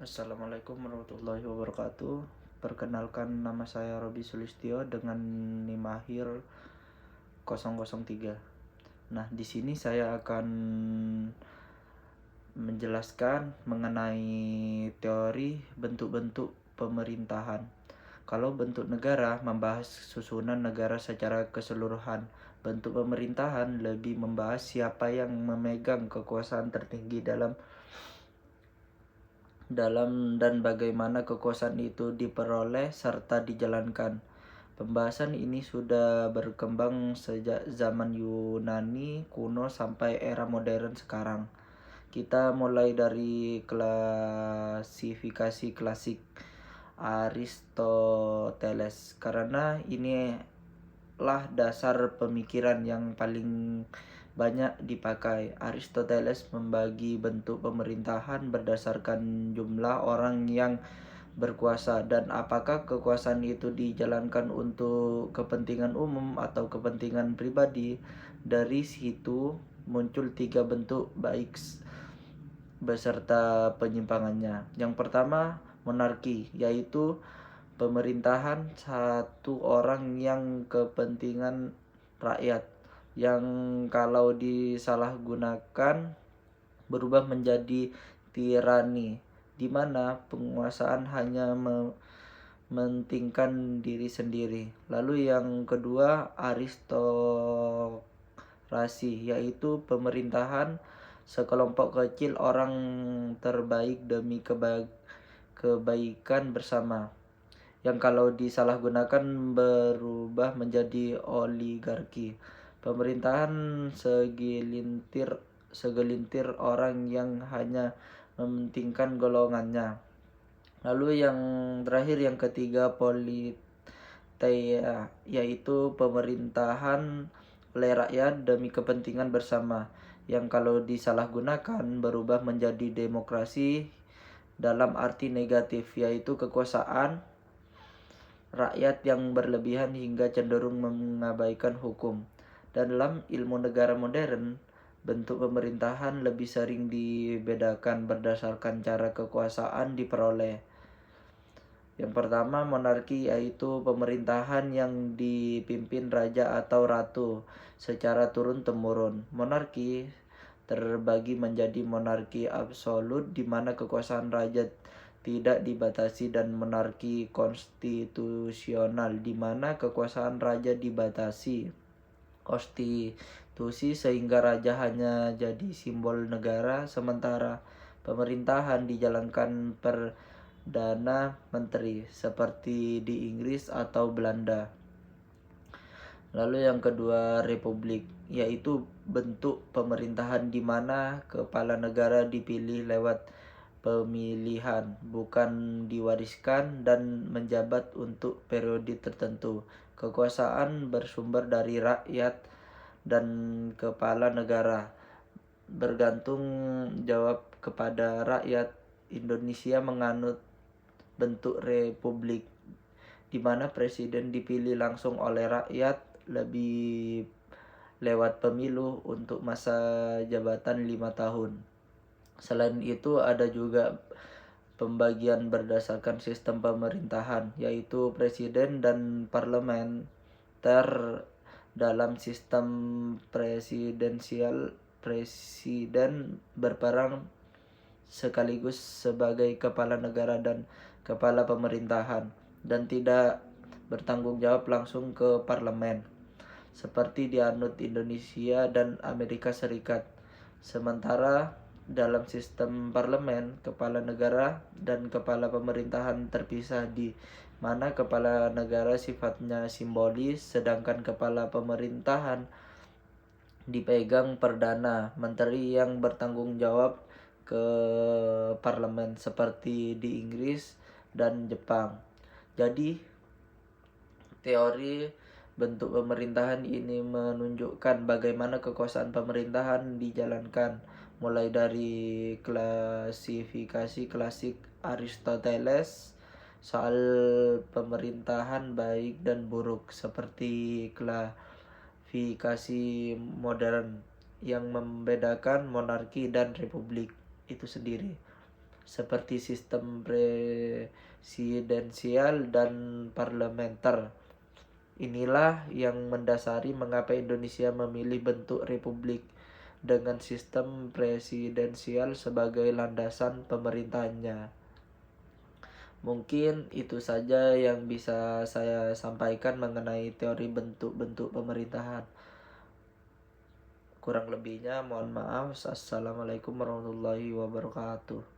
Assalamualaikum warahmatullahi wabarakatuh. Perkenalkan, nama saya Robi Sulistyo dengan NIM akhir 003. Nah, di sini saya akan menjelaskan mengenai teori bentuk-bentuk pemerintahan. Kalau bentuk negara membahas susunan negara secara keseluruhan, bentuk pemerintahan lebih membahas siapa yang memegang kekuasaan tertinggi dalam dan bagaimana kekuasaan itu diperoleh serta dijalankan. Pembahasan ini sudah berkembang sejak zaman Yunani kuno sampai era modern sekarang. Kita mulai dari klasifikasi klasik Aristoteles, karena ini lah dasar pemikiran yang paling banyak dipakai. Aristoteles membagi bentuk pemerintahan berdasarkan jumlah orang yang berkuasa dan apakah kekuasaan itu dijalankan untuk kepentingan umum atau kepentingan pribadi. Dari situ muncul 3 bentuk baik beserta penyimpangannya. Yang pertama, monarki, yaitu pemerintahan satu orang yang kepentingan rakyat, yang kalau disalahgunakan berubah menjadi tirani, di mana penguasaan hanya mementingkan diri sendiri. Lalu yang kedua, aristokrasi, yaitu pemerintahan sekelompok kecil orang terbaik demi kebaikan bersama, yang kalau disalahgunakan berubah menjadi oligarki, pemerintahan segelintir orang yang hanya mementingkan golongannya. Lalu yang terakhir, yang ketiga, politeia, yaitu pemerintahan oleh rakyat demi kepentingan bersama, yang kalau disalahgunakan berubah menjadi demokrasi dalam arti negatif, yaitu kekuasaan rakyat yang berlebihan hingga cenderung mengabaikan hukum. Dan dalam ilmu negara modern, bentuk pemerintahan lebih sering dibedakan berdasarkan cara kekuasaan diperoleh. Yang pertama, monarki, yaitu pemerintahan yang dipimpin raja atau ratu secara turun-temurun. Monarki terbagi menjadi monarki absolut, di mana kekuasaan raja tidak dibatasi, dan monarki konstitusional, di mana kekuasaan raja dibatasi konstitusi sehingga raja hanya jadi simbol negara, sementara pemerintahan dijalankan perdana menteri seperti di Inggris atau Belanda. Lalu yang kedua, republik, yaitu bentuk pemerintahan di mana kepala negara dipilih lewat pemilihan, bukan diwariskan, dan menjabat untuk periode tertentu. Kekuasaan bersumber dari rakyat dan kepala negara bergantung jawab kepada rakyat. Indonesia menganut bentuk republik, di mana presiden dipilih langsung oleh rakyat lebih lewat pemilu untuk masa jabatan 5 tahun. Selain itu ada juga pembagian berdasarkan sistem pemerintahan, yaitu presiden dan parlementer. Dalam sistem presidensial, presiden berperan sekaligus sebagai kepala negara dan kepala pemerintahan, dan tidak bertanggung jawab langsung ke parlemen seperti dianut Indonesia dan Amerika Serikat. Sementara dalam sistem parlemen, kepala negara dan kepala pemerintahan terpisah, di mana kepala negara sifatnya simbolis sedangkan kepala pemerintahan dipegang perdana menteri yang bertanggung jawab ke parlemen seperti di Inggris dan Jepang. Jadi teori bentuk pemerintahan ini menunjukkan bagaimana kekuasaan pemerintahan dijalankan, mulai dari klasifikasi klasik Aristoteles soal pemerintahan baik dan buruk, seperti klasifikasi modern yang membedakan monarki dan republik itu sendiri. seperti sistem presidensial dan parlementer. Inilah yang mendasari mengapa Indonesia memilih bentuk republik dengan sistem presidensial sebagai landasan pemerintahannya. Mungkin itu saja yang bisa saya sampaikan mengenai teori bentuk-bentuk pemerintahan. Kurang lebihnya mohon maaf. Assalamualaikum warahmatullahi wabarakatuh.